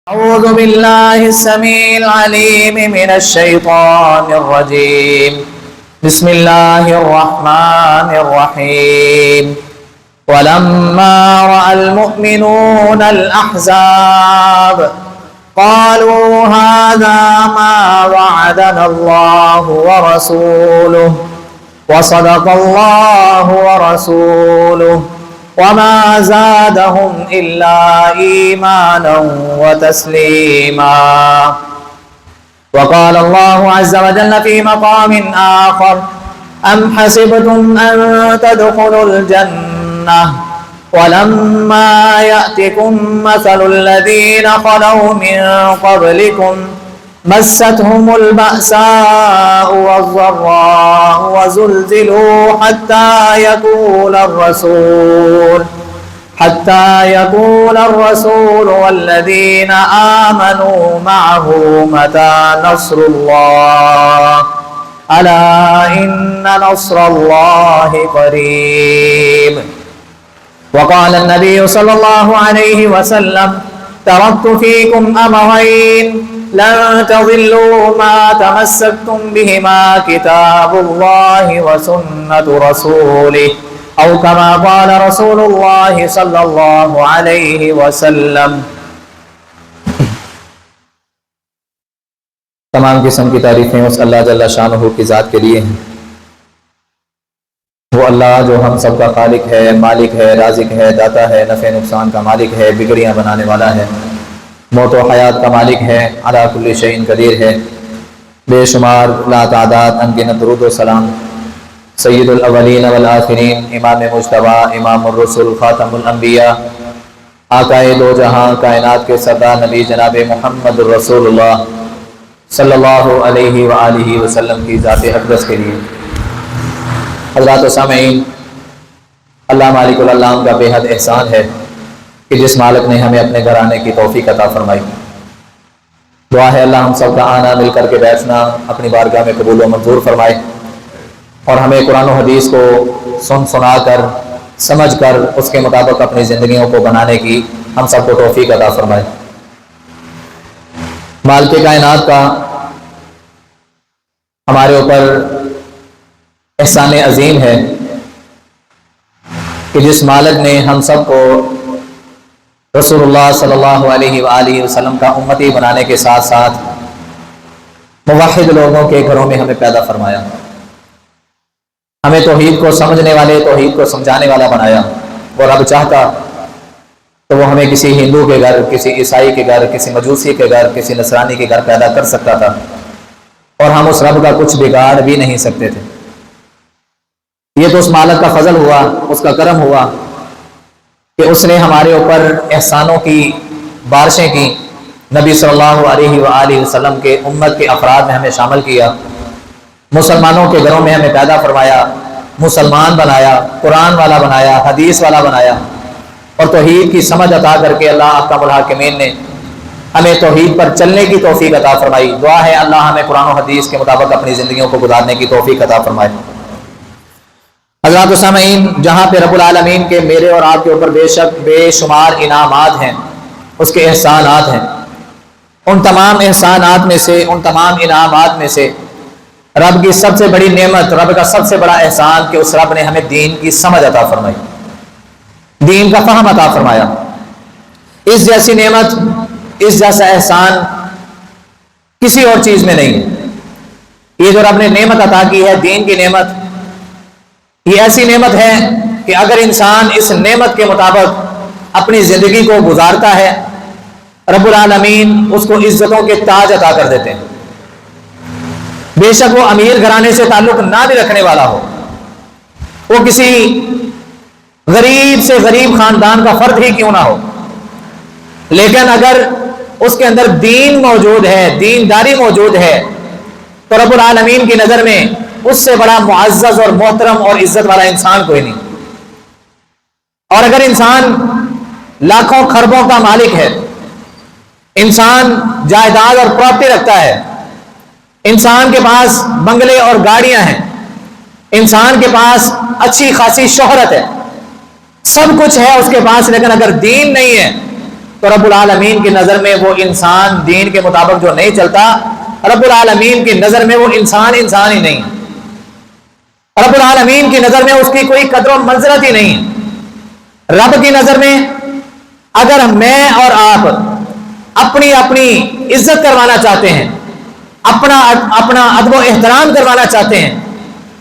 أعوذ بالله السميع العليم من الشيطان الرجيم. بسم الله الرحمن الرحيم. ولما رأى المؤمنون الأحزاب قالوا هذا ما وعدنا الله ورسوله وصدق الله ورسوله وما زادهم إلا إيمانا وتسليما. وقال الله عز وجل في مقام آخر: أم حسبتم أن تدخلوا الجنة ولما يأتكم مثل الذين خلوا من قبلكم مستهم البأساء والضراء وزلزلوا حتى يقول الرسول والذين آمنوا معه متى نصر الله ألا إن نصر الله قريب. وقال النبي صلى الله عليه وسلم: تركت فيكم أمرين لن تضلوا ما تمسكتم بهما كتاب الله وسنة رسوله أو كما قال رسول الله صلى الله عليه وسلم. تمام قسم کی تعریفیں اس اللہ جل شانہ کی ذات کے لیے ہیں. وہ اللہ جو ہم سب کا خالق ہے، مالک ہے، رازق ہے، داتا ہے، نفع نقصان کا مالک ہے، بگڑیاں بنانے والا ہے، موت و حیات کا مالک ہے، علی کل شیء قدیر ہے. بے شمار لا تعداد انگنت درود و سلام سید الاولین والآخرین، امام مجتبی، امام الرسل، خاتم الانبیاء، آقائے دو جہاں، کائنات کے سردار نبی جناب محمد رسول اللہ صلی اللہ علیہ وآلہ وسلم کی ذات اقدس کے لیے. حضرات و سامعین، اللہ مالک العلام کا بے حد احسان ہے کہ جس مالک نے ہمیں اپنے گھر آنے کی توفیق عطا فرمائی. دعا ہے اللہ ہم سب کا آنا، مل کر کے بیٹھنا اپنی بارگاہ میں قبول و منظور فرمائے، اور ہمیں قرآن و حدیث کو سنا کر، سمجھ کر اس کے مطابق اپنی زندگیوں کو بنانے کی ہم سب کو توفیق عطا فرمائے. مالک کائنات کا ہمارے اوپر احسان عظیم ہے کہ جس مالک نے ہم سب کو رسول اللہ صلی اللہ علیہ وآلہ وسلم کا امتی بنانے کے ساتھ ساتھ موحد لوگوں کے گھروں میں ہمیں پیدا فرمایا، ہمیں توحید کو سمجھنے والے، توحید کو سمجھانے والا بنایا. اور رب چاہتا تو وہ ہمیں کسی ہندو کے گھر، کسی عیسائی کے گھر، کسی مجوسی کے گھر، کسی نصرانی کے گھر پیدا کر سکتا تھا، اور ہم اس رب کا کچھ بگاڑ بھی نہیں سکتے تھے. یہ تو اس مالک کا فضل ہوا، اس کا کرم ہوا کہ اس نے ہمارے اوپر احسانوں کی بارشیں کی. نبی صلی اللہ علیہ وآلہ وسلم کے امت کے افراد میں ہمیں شامل کیا، مسلمانوں کے گھروں میں ہمیں پیدا فرمایا، مسلمان بنایا، قرآن والا بنایا، حدیث والا بنایا، اور توحید کی سمجھ عطا کر کے اللہ احکم الحاکمین نے ہمیں توحید پر چلنے کی توفیق عطا فرمائی. دعا ہے اللہ ہمیں قرآن و حدیث کے مطابق اپنی زندگیوں کو گزارنے کی توفیق عطا فرمائے. حضرات و سامعین، جہاں پہ رب العالمین کے میرے اور آپ کے اوپر بے شمار انعامات ہیں، اس کے احسانات ہیں، ان تمام احسانات میں سے، ان تمام انعامات میں سے رب کی سب سے بڑی نعمت، رب کا سب سے بڑا احسان کہ اس رب نے ہمیں دین کی سمجھ عطا فرمائی، دین کا فہم عطا فرمایا. اس جیسی نعمت، اس جیسا احسان کسی اور چیز میں نہیں ہے. یہ جو رب نے نعمت عطا کی ہے، دین کی نعمت، یہ ایسی نعمت ہے کہ اگر انسان اس نعمت کے مطابق اپنی زندگی کو گزارتا ہے، رب العالمین اس کو عزتوں کے تاج عطا کر دیتے ہیں. بے شک وہ امیر گھرانے سے تعلق نہ بھی رکھنے والا ہو، وہ کسی غریب سے غریب خاندان کا فرد ہی کیوں نہ ہو، لیکن اگر اس کے اندر دین موجود ہے، دینداری موجود ہے، تو رب العالمین کی نظر میں اس سے بڑا معزز اور محترم اور عزت والا انسان کوئی نہیں. اور اگر انسان لاکھوں خربوں کا مالک ہے، انسان جائیداد اور پراپرٹی رکھتا ہے، انسان کے پاس بنگلے اور گاڑیاں ہیں، انسان کے پاس اچھی خاصی شہرت ہے، سب کچھ ہے اس کے پاس، لیکن اگر دین نہیں ہے تو رب العالمین کی نظر میں وہ انسان دین کے مطابق جو نہیں چلتا، رب العالمین کی نظر میں وہ انسان ہی نہیں، رب العالمین کی نظر میں اس کی کوئی قدر و منزلت ہی نہیں ہے۔ رب کی نظر میں اگر میں اور آپ اپنی عزت کروانا چاہتے ہیں، اپنا ادب و احترام کروانا چاہتے ہیں،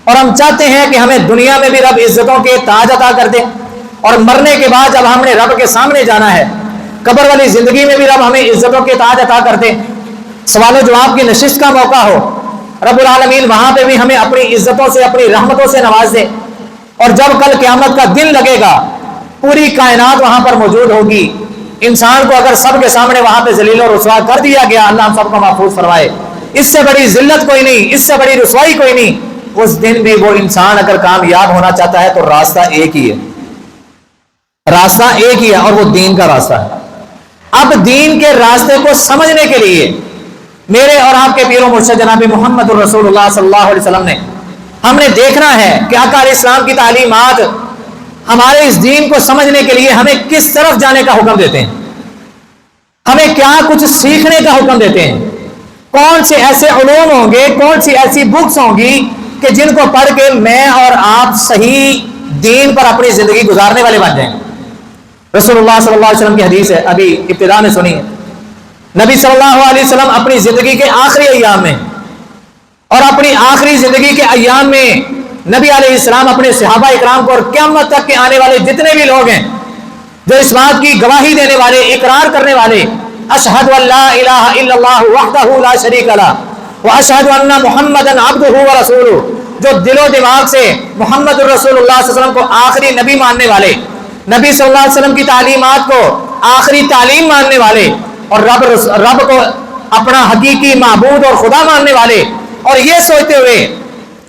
اور ہم چاہتے ہیں کہ ہمیں دنیا میں بھی رب عزتوں کے تاج عطا کر دے، اور مرنے کے بعد جب ہم نے رب کے سامنے جانا ہے، قبر والی زندگی میں بھی رب ہمیں عزتوں کے تاج عطا کر دے، سوال و جواب کی نشست کا موقع ہو، رب العالمین وہاں پہ بھی ہمیں اپنی عزتوں سے، اپنی رحمتوں سے نواز دے، اور جب کل قیامت کا دن لگے گا، پوری کائنات وہاں پر موجود ہوگی، انسان کو اگر سب کے سامنے وہاں پہ ذلیل و رسوا کر دیا گیا، اللہ ہم سب کو محفوظ فرمائے، اس سے بڑی ذلت کوئی نہیں، اس سے بڑی رسوائی کوئی نہیں۔ اس دن بھی وہ انسان اگر کامیاب ہونا چاہتا ہے تو راستہ ایک ہی ہے، راستہ ایک ہی ہے، اور وہ دین کا راستہ ہے۔ اب دین کے راستے کو سمجھنے کے لیے میرے اور آپ کے پیر و مرشد جناب محمد الرسول اللہ صلی اللہ علیہ وسلم نے، ہم نے دیکھنا ہے کہ آقا علیہ السلام کی تعلیمات ہمارے اس دین کو سمجھنے کے لیے ہمیں کس طرف جانے کا حکم دیتے ہیں، ہمیں کیا کچھ سیکھنے کا حکم دیتے ہیں، کون سے ایسے علوم ہوں گے، کون سی ایسی بکس ہوں گی کہ جن کو پڑھ کے میں اور آپ صحیح دین پر اپنی زندگی گزارنے والے بن جائیں۔ رسول اللہ صلی اللہ علیہ وسلم کی حدیث ہے، ابھی ابتدا میں سنی ہے، نبی صلی اللہ علیہ وسلم اپنی زندگی کے آخری ایام میں، اور اپنی آخری زندگی کے ایام میں نبی علیہ السلام اپنے صحابہ اکرام کو اور قیامت تک کے آنے والے جتنے بھی لوگ ہیں جو اس بات کی گواہی دینے والے، اقرار کرنے والے، اشہد ان لا الہ الا اللہ وحدہ لا شریک لہ واشہد ان محمدا عبدہ ورسولہ، جو دل و دماغ سے محمد الرسول اللہ صلی اللہ علیہ وسلم کو آخری نبی ماننے والے، نبی صلی اللہ علیہ وسلم کی تعلیمات کو آخری تعلیم ماننے والے، اور رب کو اپنا حقیقی معبود اور خدا ماننے والے، اور یہ سوچتے ہوئے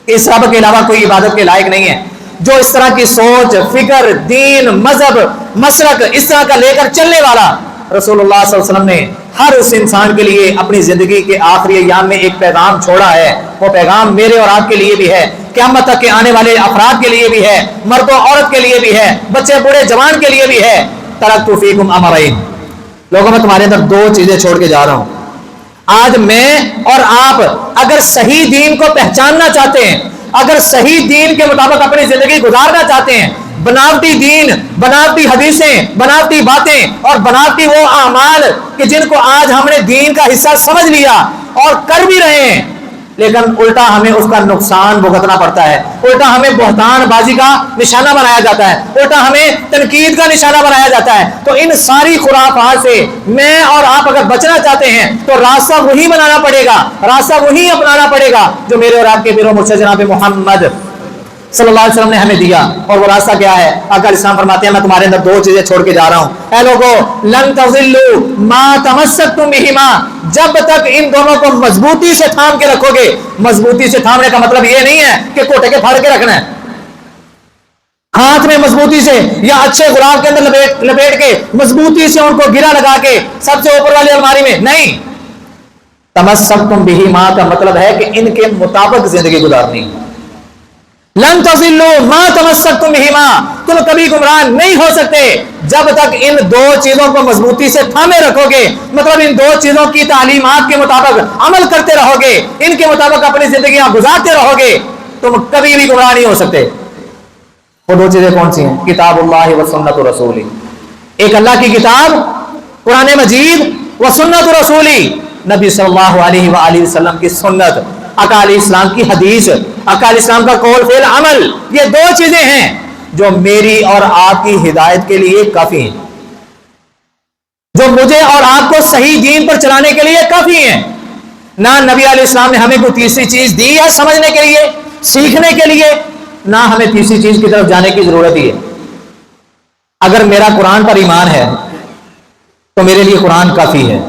کہ اس رب کے علاوہ کوئی عبادت کے لائق نہیں ہے، جو اس طرح کی سوچ، فکر، دین، مذہب، مسلک اس طرح کا لے کر چلنے والا، رسول اللہ صلی اللہ علیہ وسلم نے ہر اس انسان کے لیے اپنی زندگی کے آخری ایام میں ایک پیغام چھوڑا ہے۔ وہ پیغام میرے اور آپ کے لیے بھی ہے، قیامت تک کے آنے والے افراد کے لیے بھی ہے، مرد و عورت کے لیے بھی ہے، بچے بوڑھے جوان کے لیے بھی ہے۔ ترکت فیکم امرین، لوگوں میں تمہارے اندر دو چیزیں چھوڑ کے جا رہا ہوں۔ آج میں اور آپ اگر صحیح دین کو پہچاننا چاہتے ہیں، اگر صحیح دین کے مطابق اپنی زندگی گزارنا چاہتے ہیں، بناوٹی دین، بناوٹی حدیثیں، بناوٹی باتیں اور بناوٹی وہ اعمال کہ جن کو آج ہم نے دین کا حصہ سمجھ لیا اور کر بھی رہے ہیں، لیکن الٹا ہمیں اس کا نقصان بھگتنا پڑتا ہے، الٹا ہمیں بہتان بازی کا نشانہ بنایا جاتا ہے، الٹا ہمیں تنقید کا نشانہ بنایا جاتا ہے۔ تو ان ساری خرافات سے میں اور آپ اگر بچنا چاہتے ہیں تو راستہ وہی بنانا پڑے گا، راستہ وہی اپنانا پڑے گا جو میرے اور آپ کے پیر و مرشد جناب محمد صلی اللہ علیہ وسلم نے ہمیں دیا۔ اور وہ راستہ کیا ہے؟ آقا اسلام فرماتے ہیں میں تمہارے اندر دو چیزیں چھوڑ کے جا رہا ہوں، اے لوگو لن تضلوا ما تمسکتم بہما، جب تک ان دونوں کو مضبوطی سے تھام کے رکھو گے۔ مضبوطی سے تھامنے کا مطلب یہ نہیں ہے کہ کوٹے کے پھاڑ کے رکھنا ہے، ہاتھ میں مضبوطی سے یا اچھے غلاف کے اندر لپیٹ کے مضبوطی سے ان کو گرا لگا کے سب سے اوپر والی الماری میں نہیں۔ تمسکتم بہما کا مطلب ہے کہ ان کے مطابق زندگی گزارنی۔ لن تضلوا ما تمسکتم بہما، تم کبھی گمراہ نہیں ہو سکتے جب تک ان دو چیزوں کو مضبوطی سے تھامے رکھو گے، مطلب ان دو چیزوں کی تعلیمات کے مطابق عمل کرتے رہو گے، ان کے مطابق اپنی زندگیاں گزارتے رہو گے، تم کبھی بھی گمراہ نہیں ہو سکتے۔ وہ دو چیزیں کون سی ہیں؟ کتاب اللہ و سنت رسولی، ایک اللہ کی کتاب قرآن مجید و سنت رسولی، نبی صلی اللہ علیہ وآلہ وسلم کی سنت، آقا علیہ السلام کی حدیث، آقا علیہ السلام کا قول فعل عمل، یہ دو چیزیں ہیں جو میری اور آپ کی ہدایت کے لیے کافی ہیں، جو مجھے اور آپ کو صحیح دین پر چلانے کے لیے کافی ہیں۔ نہ نبی علیہ السلام نے ہمیں کوئی تیسری چیز دی ہے سمجھنے کے لیے، سیکھنے کے لیے، نہ ہمیں تیسری چیز کی طرف جانے کی ضرورت ہی ہے۔ اگر میرا قرآن پر ایمان ہے تو میرے لیے قرآن کافی ہے،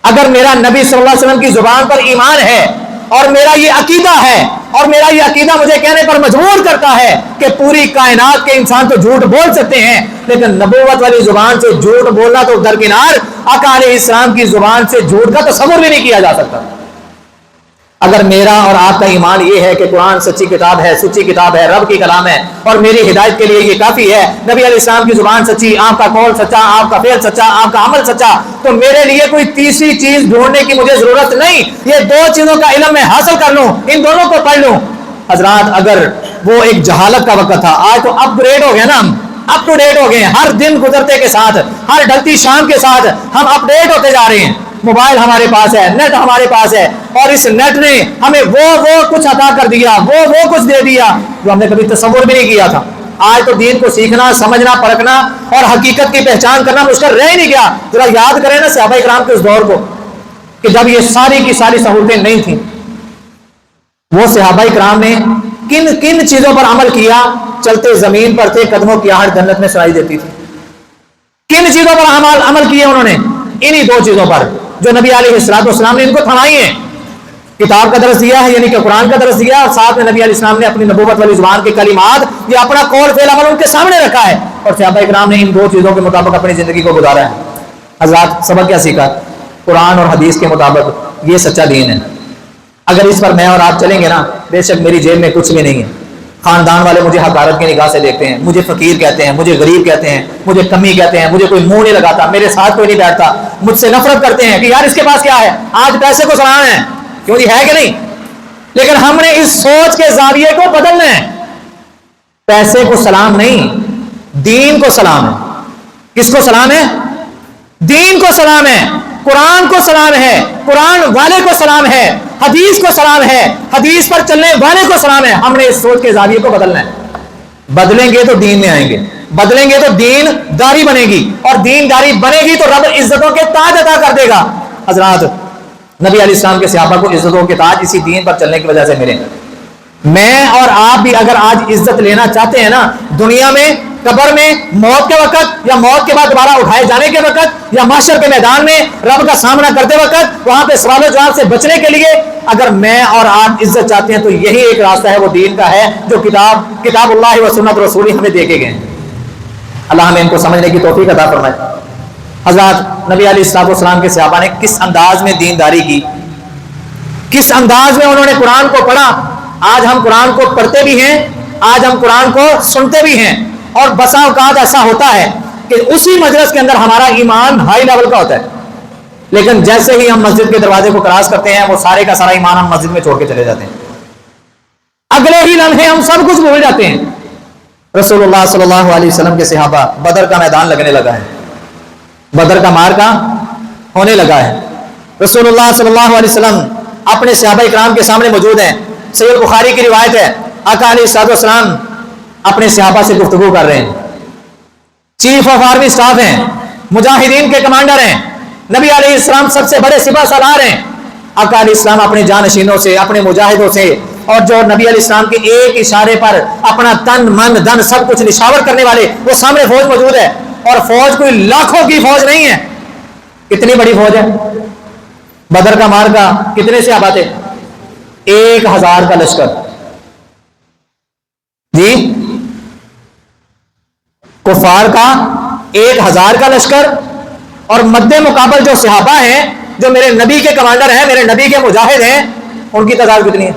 اگر میرا نبی صلی اللہ علیہ وسلم کی زبان پر ایمان ہے اور میرا یہ عقیدہ ہے اور میرا یہ عقیدہ مجھے کہنے پر مجبور کرتا ہے کہ پوری کائنات کے انسان تو جھوٹ بول سکتے ہیں لیکن نبوت والی زبان سے جھوٹ بولنا تو درکنار، آقا علیہ السلام کی زبان سے جھوٹ کا تصور بھی نہیں کیا جا سکتا۔ اگر میرا اور آپ کا ایمان یہ ہے کہ قرآن سچی کتاب ہے، سچی کتاب ہے، رب کی کلام ہے اور میری ہدایت کے لیے یہ کافی ہے، نبی علیہ السلام کی زبان سچی، آپ کا قول سچا، آپ کا فعل سچا، آپ کا عمل سچا، تو میرے لیے کوئی تیسری چیز ڈھونڈنے کی مجھے ضرورت نہیں، یہ دو چیزوں کا علم میں حاصل کر لوں، ان دونوں کو پڑھ لوں۔ حضرات اگر وہ ایک جہالت کا وقت تھا، آج تو اپ گریڈ ہو گیا نا، ہم اپ ٹو ڈیٹ ہو گئے ہیں، ہر دن گزرتے کے ساتھ، ہر ڈھلتی شام کے ساتھ ہم اپ ڈیٹ ہوتے جا رہے ہیں، موبائل ہمارے پاس ہے، نیٹ ہمارے پاس ہے، اور اس نیٹ نے ہمیں وہ کچھ عطا کر دیا، وہ کچھ دے دیا جو ہم نے کبھی تصور بھی نہیں کیا تھا۔ آج تو دین کو سیکھنا، سمجھنا، پرکھنا اور حقیقت کی پہچان کرنا مشکل رہ ہی نہیں گیا۔ ذرا یاد کریں نا صحابہ کرام کے اس دور کو کہ جب یہ ساری کی ساری سہولتیں نہیں تھیں، وہ صحابہ کرام نے کن کن چیزوں پر عمل کیا؟ چلتے زمین پر تھے، قدموں کی آہٹ جنت میں سنائی دیتی تھی۔ کن چیزوں پر عمل کیے انہوں نے؟ انہی دو چیزوں پر جو نبی علیہ السلام نے ان کو تھمائی ہیں۔ کتاب کا درس دیا ہے، یعنی کہ قرآن کا درس دیا، اور ساتھ میں نبی علیہ السلام نے اپنی نبوت والی زبان کے کلمات یا اپنا قول فعل عمل ان کے سامنے رکھا ہے، اور صحابہ کرام نے ان دو چیزوں کے مطابق اپنی زندگی کو گزارا ہے۔ حضرات سبق کیا سیکھا؟ قرآن اور حدیث کے مطابق یہ سچا دین ہے۔ اگر اس پر میں اور آپ چلیں گے نا، بے شک میری جیب میں کچھ بھی نہیں ہے، خاندان والے مجھے حقارت کی نگاہ سے دیکھتے ہیں، مجھے فقیر کہتے ہیں، مجھے غریب کہتے ہیں، مجھے کمی کہتے ہیں، مجھے کوئی منہ نہیں لگاتا، میرے ساتھ کوئی نہیں بیٹھتا، مجھ سے نفرت کرتے ہیں کہ یار اس کے پاس کیا ہے، آج پیسے کو سلام ہے، کیوں جی ہے کہ نہیں؟ لیکن ہم نے اس سوچ کے زاویے کو بدلنا ہے۔ پیسے کو سلام نہیں، دین کو سلام ہے۔ کس کو سلام ہے؟ دین کو سلام ہے، قرآن کو سلام ہے، قرآن والے کو سلام ہے، حدیث کو سلام ہے، حدیث پر چلنے والے کو سلام ہے۔ ہم نے اس سوچ کے زاویے کو بدلنا ہے۔ بدلیں گے تو دین میں آئیں گے، بدلیں گے تو دین داری بنے گی، اور دین داری بنے گی تو رب عزتوں کے تاج عطا کر دے گا۔ حضرات نبی علیہ السلام کے صحابہ کو عزتوں کے تاج اسی دین پر چلنے کی وجہ سے ملے۔ میں اور آپ بھی اگر آج عزت لینا چاہتے ہیں نا، دنیا میں، قبر میں، موت کے وقت یا موت کے بعد دوبارہ اٹھائے جانے کے وقت یا محشر کے میدان میں رب کا سامنا کرتے وقت وہاں پہ سوال و جواب سے بچنے کے لیے اگر میں اور آپ عزت چاہتے ہیں تو یہی ایک راستہ ہے، وہ دین کا ہے جو کتاب اللہ و سنت رسول ہمیں دے کے گئے ہیں۔ اللہ ہمیں ان کو سمجھنے کی توفیق عطا فرمائے۔ حضرات نبی علیہ السلام کے صحابہ نے کس انداز میں دینداری کی، کس انداز میں انہوں نے قرآن کو پڑھا۔ آج ہم قرآن کو پڑھتے بھی ہیں، آج ہم قرآن کو سنتے بھی ہیں، اور بسا اوقات ایسا ہوتا ہے کہ اسی مجلس کے اندر ہمارا ایمان ہائی لیول کا ہوتا ہے، لیکن جیسے ہی ہم مسجد کے دروازے کو کراس کرتے ہیں وہ سارے کا سارا ایمان ہم مسجد میں چھوڑ کے چلے جاتے ہیں، اگلے ہی لمحے ہم سب کچھ بھول جاتے ہیں۔ رسول اللہ صلی اللہ علیہ وسلم کے صحابہ، بدر کا میدان لگنے لگا ہے، بدر کا مارکا ہونے لگا ہے، رسول اللہ صلی اللہ علیہ وسلم اپنے صحابہ اکرام کے سامنے موجود ہیں۔ صحیح بخاری کی روایت ہے، آقا علیہ السلام اپنے صحابہ سے گفتگو کر رہے ہیں، چیف آف آرمی اسٹاف ہیں، مجاہدین کے کمانڈر ہیں، نبی علیہ السلام سب سے بڑے سپہ سالار ہیں۔ آقا علیہ السلام اپنے جانشینوں سے، اپنے مجاہدوں سے، اور جو نبی علیہ السلام کے ایک اشارے پر اپنا تن من دھن سب کچھ نشاور کرنے والے، وہ سامنے فوج موجود ہے، اور فوج کوئی لاکھوں کی فوج نہیں ہے، کتنی بڑی فوج ہے۔ بدر کا مارکا کتنے صحابہ تھے؟ 1000 کا لشکر، جی کفار کا 1000 کا لشکر، اور مد مقابل جو صحابہ ہیں، جو میرے نبی کے کمانڈر ہیں، میرے نبی کے مجاہد ہیں، ان کی تعداد کتنی ہے؟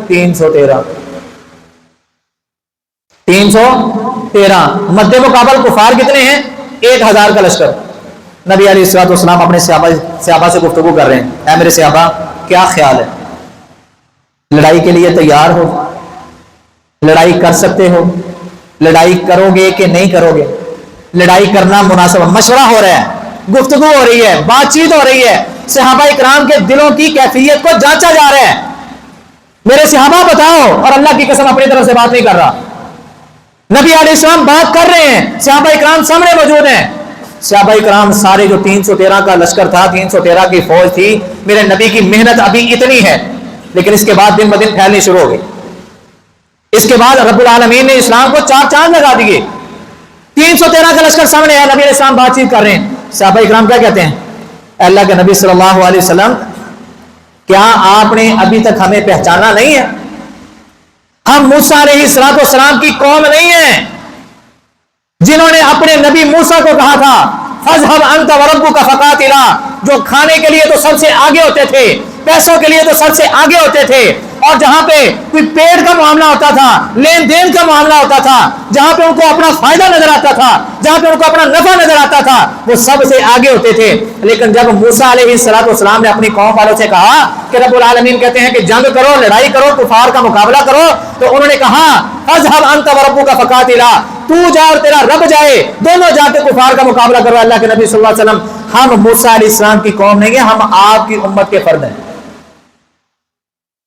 313 مد مقابل کفار کتنے ہیں؟ 1000 کا لشکر۔ نبی علیہ السلام اپنے صحابہ سے گفتگو کر رہے ہیں، اے میرے صحابہ کیا خیال ہے، لڑائی کے لیے تیار ہو؟ لڑائی کر سکتے ہو؟ لڑائی کرو گے کہ نہیں کرو گے؟ لڑائی کرنا مناسب؟ مشورہ ہو رہا ہے، گفتگو ہو رہی ہے، بات چیت ہو رہی ہے، صحابہ اکرام کے دلوں کی کیفیت کو جانچا جا رہا ہے۔ میرے صحابہ بتاؤ، اور اللہ کی قسم اپنی طرف سے بات نہیں کر رہا، نبی علیہ السلام بات کر رہے ہیں، صحابہ اکرام سامنے موجود ہیں۔ صحابہ اکرام سارے جو 313 کا لشکر تھا، 313 کی فوج تھی، میرے نبی کی محنت ابھی اتنی ہے، لیکن اس کے بعد دن بدن پھیلنی شروع ہو گئی۔ اس کے بعد رب العالمین نے اسلام کو 4 چاند لگا دیے۔ 313 کا لشکر سامنے ہے، نبی علیہ السلام بات چیت کر رہے ہیں۔ صحابہ اکرام کیا کہتے ہیں؟ اللہ کے نبی صلی اللہ علیہ وسلم، کیا آپ نے ابھی تک ہمیں پہچانا نہیں ہے؟ ہم موسیٰ علیہ السلام کی قوم نہیں ہیں جنہوں نے اپنے نبی موسیٰ کو کہا تھا فَاذْهَبْ أَنْتَ وَرَبُّكَ فَقَاتِلَا، جو کھانے کے لیے تو سب سے آگے ہوتے تھے، پیسوں کے لیے تو سب سے آگے ہوتے تھے، اور جہاں پہ کوئی پیٹ کا معاملہ ہوتا تھا, لین دین کا معاملہ ہوتا تھا, جہاں پہ ان کو اپنا فائدہ نظر آتا تھا, جہاں پہ ان کو اپنا نفع نظر آتا تھا, وہ سب سے آگے ہوتے تھے. لیکن جب موسیٰ علیہ السلام نے اپنی قوم والوں سے کہا کہ رب العالمین کہتے ہیں کہ جنگ کرو, لڑائی کرو, کفار کا مقابلہ کرو, تو انہوں نے کہا اذهب انت وربک فقاتلا, تو جا اور تیرا رب جائے, دونوں جا کے کفار کا مقابلہ کرو. اللہ کے نبی صلی اللہ علیہ وسلم, ہم موسیٰ علیہ السلام کی قوم نہیں ہیں, ہم آپ کی امت کے فرد ہیں,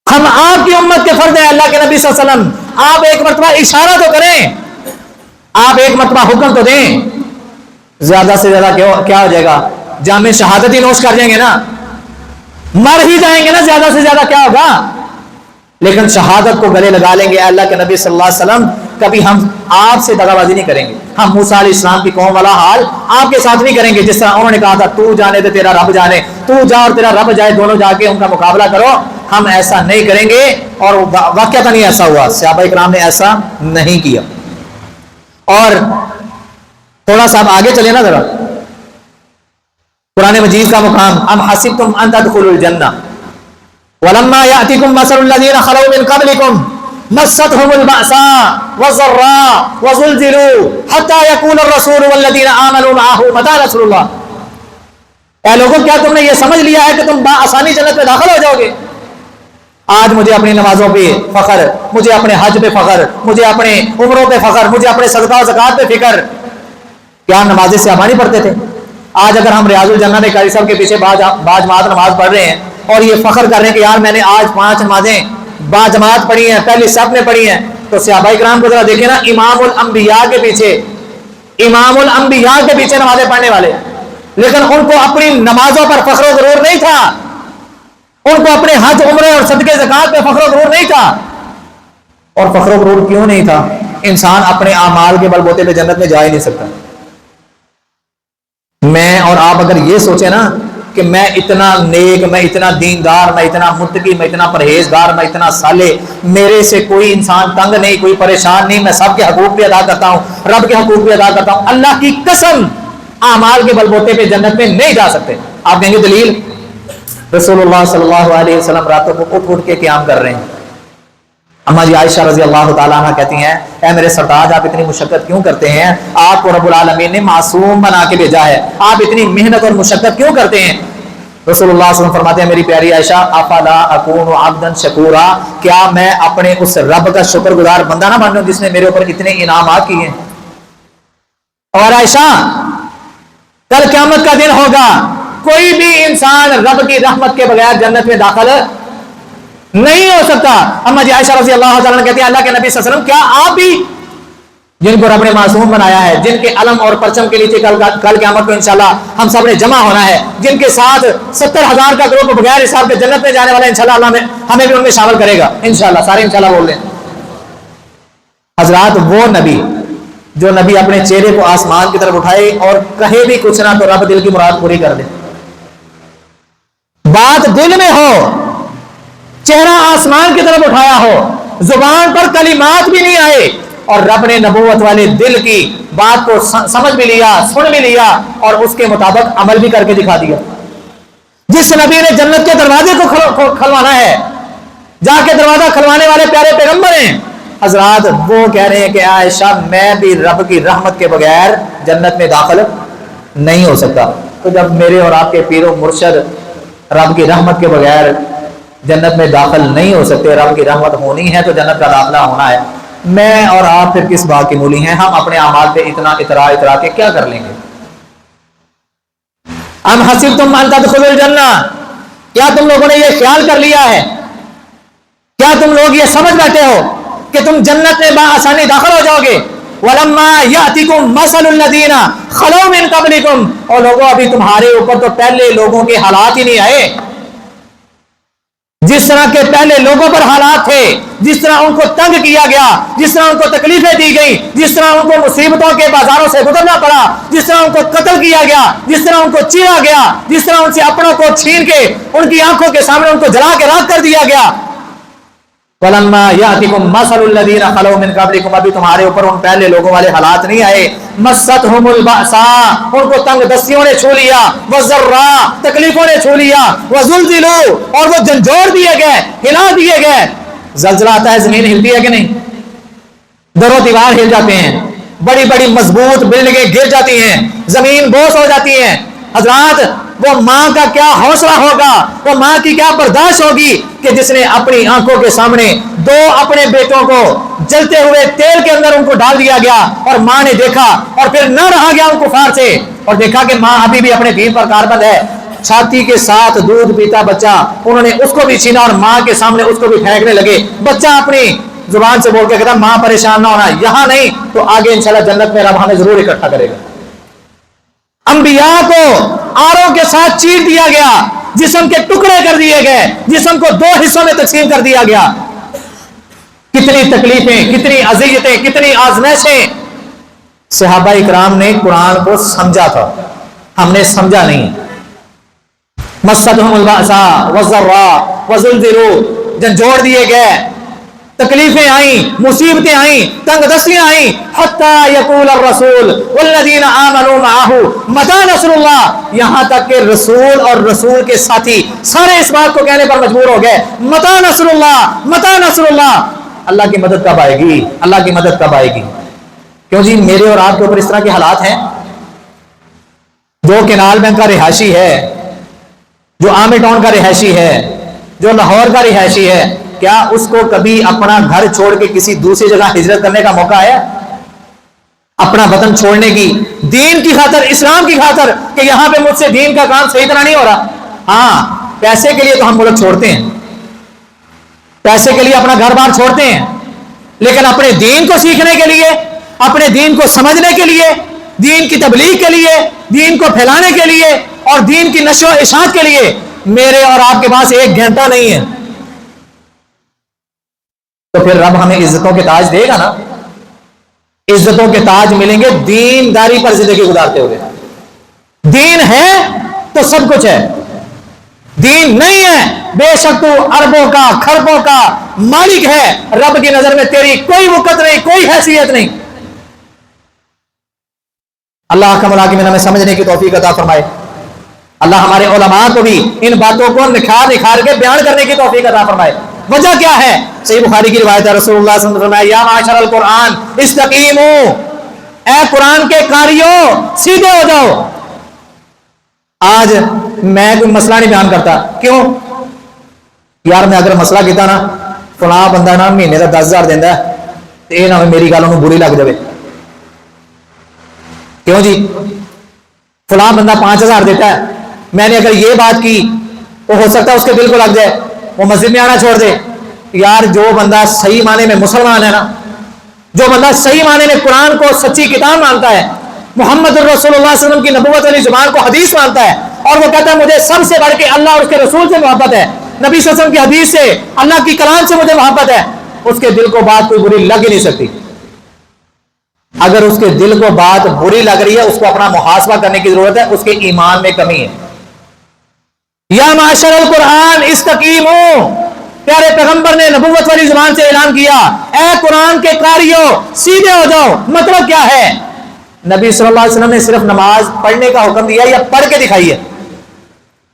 ہم آپ کی امت کے فرد ہیں. اللہ کے نبی صلی اللہ علیہ وسلم, آپ ایک مرتبہ اشارہ تو کریں, آپ ایک مرتبہ حکم تو دیں. زیادہ سے زیادہ کیا ہو جائے گا, جامع شہادت ہی نوش کر جائیں گے نا, مر ہی جائیں گے نا, زیادہ سے زیادہ کیا ہوگا. لیکن شہادت کو گلے لگا لیں گے. اللہ کے نبی صلی اللہ علیہ وسلم, کبھی ہم آپ سے دغا بازی نہیں کریں گے. ہم موسیٰ علیہ السلام کی قوم والا حال آپ کے ساتھ نہیں کریں گے. جس طرح انہوں نے کہا تھا تو جانے دے تیرا رب جانے, تو جا اور تیرا رب جائے, دونوں جا کے ان کا مقابلہ کرو, ہم ایسا نہیں کریں گے. اور واقعہ نہیں ایسا ہوا, صحابہ کرام نے ایسا نہیں کیا. اور تھوڑا سا آگے چلے نا ذرا, قرآن مجید کا مقام, ام حسبتم ان تدخلوا الجنہ ولما يأتكم مثل الذين خلوا من قبلكم مستهم البأساء والضراء وزلزلوا حتى يقول الرسول والذين آمنوا معه متى نصر الله. اے لوگوں, کیا تم نے یہ سمجھ لیا ہے کہ تم بآسانی جنت میں داخل ہو جاؤ گے؟ آج مجھے اپنی نمازوں پہ فخر, مجھے اپنے حج پہ فخر, مجھے اپنے عمروں پہ فخر, مجھے اپنے صدقہ و زکات پہ فکر. کیا ہم نمازیں صحابہ نہیں پڑھتے تھے؟ آج اگر ہم ریاض الجنہ میں قاری صاحب کے پیچھے باجماعت نماز پڑھ رہے ہیں اور یہ فخر کر رہے ہیں کہ یار میں نے آج 5 نمازیں باجماعت پڑھی ہیں, پہلی صف میں پڑھی ہیں, تو صحابہ کرام کو ذرا دیکھیں نا, امام الانبیاء کے پیچھے نمازیں پڑھنے والے, لیکن ان کو اپنی نمازوں پر فخر و غرور نہیں تھا, ان کو اپنے حج عمرے اور صدقے زکات پہ فخر و غرور نہیں تھا. اور فخر و غرور کیوں نہیں تھا؟ انسان اپنے اعمال کے بل بوتے پہ جنت میں جا ہی نہیں سکتا. میں اور آپ اگر یہ سوچیں نا کہ میں اتنا نیک, میں اتنا دیندار, میں اتنا متقی, میں اتنا پرہیزگار, میں اتنا صالح, میرے سے کوئی انسان تنگ نہیں, کوئی پریشان نہیں, میں سب کے حقوق بھی ادا کرتا ہوں, رب کے حقوق بھی ادا کرتا ہوں, اللہ کی قسم اعمال کے بل بوتے پہ جنت میں نہیں جا سکتے. آپ کہیں گے دلیل, رسول اللہ صلی اللہ علیہ وسلم راتوں کو اٹھ کے قیام کر رہے ہیں. اما جی عائشہ رضی اللہ تعالیٰ عنہ کہتی ہیں, اے میرے سرتاج, آپ اتنی مشقت کیوں کرتے ہیں؟ آپ کو رب العالمین نے معصوم بنا کے بھیجا ہے, آپ اتنی محنت اور مشقت کیوں کرتے ہیں؟ رسول اللہ صلی اللہ علیہ وسلم فرماتے ہیں, میری پیاری عائشہ, افلا اکون عبدا شکورا, کیا میں اپنے اس رب کا شکر گزار بندہ نہ بنوں جس نے میرے اوپر اتنے انعامات کیے ہیں؟ اور عائشہ, کل قیامت کا دن ہوگا, کوئی بھی انسان رب کی رحمت کے بغیر جنت میں داخل نہیں ہو سکتا. اما جی عائشہ رضی اللہ تعالیٰ کہتی ہیں, اللہ کے نبی صلی اللہ علیہ وسلم, کیا آپ بھی جن کو رب نے معصوم بنایا ہے, جن کے علم اور پرچم کے نیچے کل قیامت کو انشاءاللہ ہم سب نے جمع ہونا ہے, جن کے ساتھ 70,000 کا گروپ بغیر حساب کے جنت میں جانے والا انشاءاللہ اللہ ہمیں بھی ان میں شامل کرے گا انشاءاللہ, سارے انشاءاللہ بول لیں. حضرات, وہ نبی جو نبی اپنے چہرے کو آسمان کی طرف اٹھائے اور کہے بھی کچھ نہ تو رب دل کی مراد پوری کر دے. بات دل میں ہو, چہرہ آسمان کی طرف اٹھایا ہو, زبان پر کلمات بھی نہیں آئے, اور رب نے نبوت والے دل کی بات کو سمجھ بھی لیا, سن بھی لیا, اور اس کے مطابق عمل بھی کر کے دکھا دیا. جس نبی نے جنت کے دروازے کو کھلوانا ہے, جا کے دروازہ کھلوانے والے پیارے پیغمبر ہیں. حضرات, وہ کہہ رہے ہیں کہ عائشہ, میں بھی رب کی رحمت کے بغیر جنت میں داخل نہیں ہو سکتا. تو جب میرے اور آپ کے پیر و مرشد رب کی رحمت کے بغیر جنت میں داخل نہیں ہو سکتے, رب کی رحمت ہونی ہے تو جنت کا داخلہ ہونا ہے, میں اور آپ پھر کس بات کی مولی ہیں؟ ہم اپنے اعمال پہ اتنا اترا کے کیا کر لیں گے؟ ام حسبتم ان تدخلوا الجنہ, کیا تم لوگوں نے یہ خیال کر لیا ہے, کیا تم لوگ یہ سمجھ بیٹھے ہو کہ تم جنت میں بآسانی داخل ہو جاؤ گے؟ ولما یاتکم مثل الذین خلوا من قبلکم, اور لوگوں, ابھی تمہارے اوپر تو پہلے لوگوں کے حالات ہی نہیں آئے. جس طرح کے پہلے لوگوں پر حالات تھے, جس طرح ان کو تنگ کیا گیا, جس طرح ان کو تکلیفیں دی گئی, جس طرح ان کو مصیبتوں کے بازاروں سے گزرنا پڑا, جس طرح ان کو قتل کیا گیا, جس طرح ان کو چیرا گیا, جس طرح ان سے اپنوں کو چھین کے ان کی آنکھوں کے سامنے ان کو جلا کے راکھ کر دیا گیا. وَلَمَّا يَأْتِكُمْ مَثَلُ الَّذِينَ خَلَوْا مِنْ قَبْلِكُمْ, ابھی تمہارے اوپر ان پہلے لوگوں والے حالات نہیں آئے. مَسَّتْهُمُ الْبَأْسَاءُ, ان کو تنگ دستیوں نے چھو لیا, وَالضَّرَّاءُ, تکلیفوں نے چھو لیا, وَزُلْزِلُوا, اور وہ جھنجھوڑ دیے گئے, ہلا دیے گئے, زلزلہ آتا ہے زمین ہلتی ہے کہ نہیں؟ در و دیوار ہل جاتے ہیں، بڑی بڑی مضبوط بلڈنگیں گر جاتی ہیں، زمین بوس ہو جاتی ہے۔ حضرات وہ ماں کا کیا حوصلہ ہوگا، وہ ماں کی کیا برداشت ہوگی کہ جس نے اپنی آنکھوں کے سامنے دو اپنے بیٹوں کو جلتے ہوئے تیل کے اندر ان کو ڈال دیا گیا اور ماں نے دیکھا اور پھر نہ رہا گیا ان کفار سے، اور دیکھا کہ ماں ابھی بھی اپنے دین پر کاربند ہے، چھاتی کے ساتھ دودھ پیتا بچہ انہوں نے اس کو بھی چھینا اور ماں کے سامنے اس کو بھی پھینکنے لگے۔ بچہ اپنی زبان سے بول کے کہتا ماں پریشان نہ ہونا، یہاں نہیں تو آگے انشاءاللہ جنت میں رب ہمیں ضرور اکٹھا کرے گا۔ انبیاء کو آروں کے ساتھ چیر دیا گیا، جسم کے ٹکڑے کر دیے گئے، جسم کو دو حصوں میں تقسیم کر دیا گیا۔ کتنی تکلیفیں، کتنی اذیتیں، کتنی آزمائشیں۔ صحابہ اکرام نے قرآن کو سمجھا تھا، ہم نے سمجھا نہیں۔ مستهم البأساء والضراء وزلزلوا، جھنجھوڑ دیے گئے، تکلیفیں آئیں، مصیبتیں آئیں، تنگ دستیاں آئیں، حتی یقول الرسول والذین آمنوا معه متی نصر اللہ، یہاں تک کہ رسول اور رسول کے ساتھی سارے اس بات کو کہنے پر مجبور ہو گئے، متی نصر اللہ، متی نصر اللہ، اللہ کی مدد کب آئے گی، اللہ کی مدد کب آئے گی؟ کیوں جی میرے اور آپ کے اوپر اس طرح کے حالات ہیں؟ جو کینال بینک کا رہائشی ہے، جو عامر ٹاؤن کا رہائشی ہے، جو لاہور کا رہائشی ہے، کیا اس کو کبھی اپنا گھر چھوڑ کے کسی دوسری جگہ ہجرت کرنے کا موقع ہے؟ اپنا وطن چھوڑنے کی، دین کی خاطر، اسلام کی خاطر، کہ یہاں پہ مجھ سے دین کا کام صحیح طرح نہیں ہو رہا۔ ہاں پیسے کے لیے تو ہم ملک چھوڑتے ہیں، پیسے کے لیے اپنا گھر بار چھوڑتے ہیں، لیکن اپنے دین کو سیکھنے کے لیے، اپنے دین کو سمجھنے کے لیے، دین کی تبلیغ کے لیے، دین کو پھیلانے کے لیے اور دین کی نشر و اشاعت کے لیے میرے اور آپ کے پاس ایک گھنٹہ نہیں ہے، تو پھر رب ہمیں عزتوں کے تاج دے گا نا؟ عزتوں کے تاج ملیں گے دینداری پر زندگی گزارتے ہوئے۔ دین ہے تو سب کچھ ہے، دین نہیں ہے بے شک تو اربوں کا کھربوں کا مالک ہے، رب کی نظر میں تیری کوئی وقت نہیں، کوئی حیثیت نہیں۔ اللہ کا ملاقمین ہمیں سمجھنے کی توفیق عطا فرمائے۔ اللہ ہمارے علماء کو بھی ان باتوں کو نکھار نکھار کے بیان کرنے کی توفیق عطا فرمائے۔ وجہ کیا ہے؟ صحیح بخاری کی روایت ہے، رسول اللہ صلی اللہ علیہ وسلم نے فرمایا یا معاشر القرآن استقیموا، اے قرآن کے قاریوں سیدھے ہو جاؤ۔ آج میں کوئی مسئلہ نہیں بیان کرتا، کیوں؟ یار میں اگر مسئلہ کیتا نا فلاں بندہ نا مہینے کا 10,000 دینا ہے، تو یہ نہ میری گل انہوں بری لگ جائے، کیوں جی؟ فلاں بندہ 5,000 دیتا ہے، میں نے اگر یہ بات کی تو ہو سکتا ہے اس کے دل کو لگ جائے، وہ مسجد میں آنا چھوڑ دے۔ یار جو بندہ صحیح معنی میں مسلمان ہے نا، جو بندہ صحیح معنی میں قرآن کو سچی کتاب مانتا ہے، محمد الرسول اللہ صلی اللہ علیہ وسلم کی نبوت والی زبان کو حدیث مانتا ہے، اور وہ کہتا ہے مجھے سب سے بڑھ کے اللہ اور اس کے رسول سے محبت ہے، نبی صلی اللہ علیہ وسلم کی حدیث سے، اللہ کی کلام سے مجھے محبت ہے، اس کے دل کو بات کوئی بری لگ ہی نہیں سکتی۔ اگر اس کے دل کو بات بری لگ رہی ہے، اس کو اپنا محاسبہ کرنے کی ضرورت ہے، اس کے ایمان میں کمی ہے۔ یا معاشر القرآن استقیموا، پیارے پیغمبر نے نبوت والی زبان سے اعلان کیا، اے قرآن کے قاریوں سیدھے ہو جاؤ۔ مطلب کیا ہے؟ نبی صلی اللہ علیہ وسلم نے صرف نماز پڑھنے کا حکم دیا یا پڑھ کے دکھائی ہے؟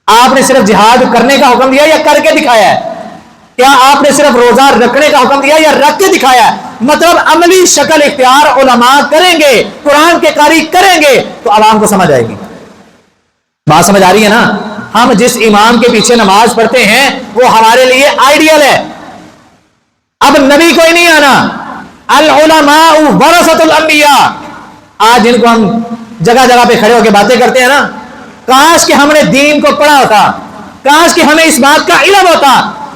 آپ نے صرف جہاد کرنے کا حکم دیا یا کر کے دکھایا ہے؟ کیا آپ نے صرف روزہ رکھنے کا حکم دیا یا رکھ کے دکھایا ہے؟ مطلب عملی شکل اختیار علماء کریں گے، قرآن کے قاری کریں گے تو عوام کو سمجھ آئے گی۔ بات سمجھ آ رہی ہے نا؟ ہم جس امام کے پیچھے نماز پڑھتے ہیں وہ ہمارے لیے آئیڈیل ہے، اب نبی کوئی نہیں آنا۔ العلماء ورثۃ الانبیاء، آج جن کو ہم جگہ جگہ پہ کھڑے ہو کے باتیں کرتے ہیں نا، کاش کہ ہم نے دین کو پڑھا ہوتا، کاش کہ ہمیں اس بات کا علم ہوتا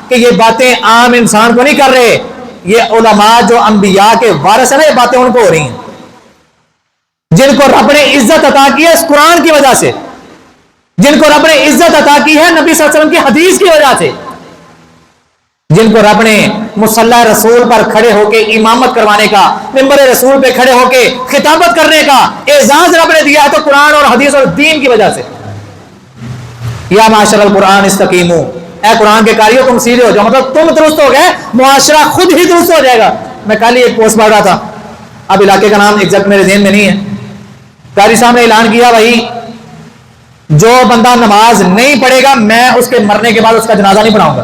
کہ یہ باتیں عام انسان کو نہیں کر رہے، یہ علماء جو انبیاء کے وارث ہیں نا، یہ باتیں ان کو ہو رہی ہیں، جن کو رب نے عزت عطا کی ہے اس قرآن کی وجہ سے، جن کو رب نے عزت عطا کی ہے نبی صلی اللہ علیہ وسلم کی حدیث کی وجہ سے، جن کو رب نے مصلی رسول پر کھڑے ہو کے امامت کروانے کا، ممبر رسول پہ کھڑے ہو کے خطابت کرنے کا اعزاز رب نے دیا ہے تو قرآن اور حدیث اور دین کی وجہ سے۔ یا معاشر القرآن استقیموا، اے قرآن کے قاریوں تم سیدھے ہو جاؤ، مطلب تم درست ہو گئے، معاشرہ خود ہی درست ہو جائے گا۔ میں کل ہی ایک پوسٹ پڑھ رہا تھا، اب علاقے کا نام ایگزیکٹ میرے ذہن میں نہیں ہے، قاری صاحب نے اعلان کیا بھائی جو بندہ نماز نہیں پڑھے گا میں اس کے مرنے کے بعد اس کا جنازہ نہیں پڑھاؤں گا۔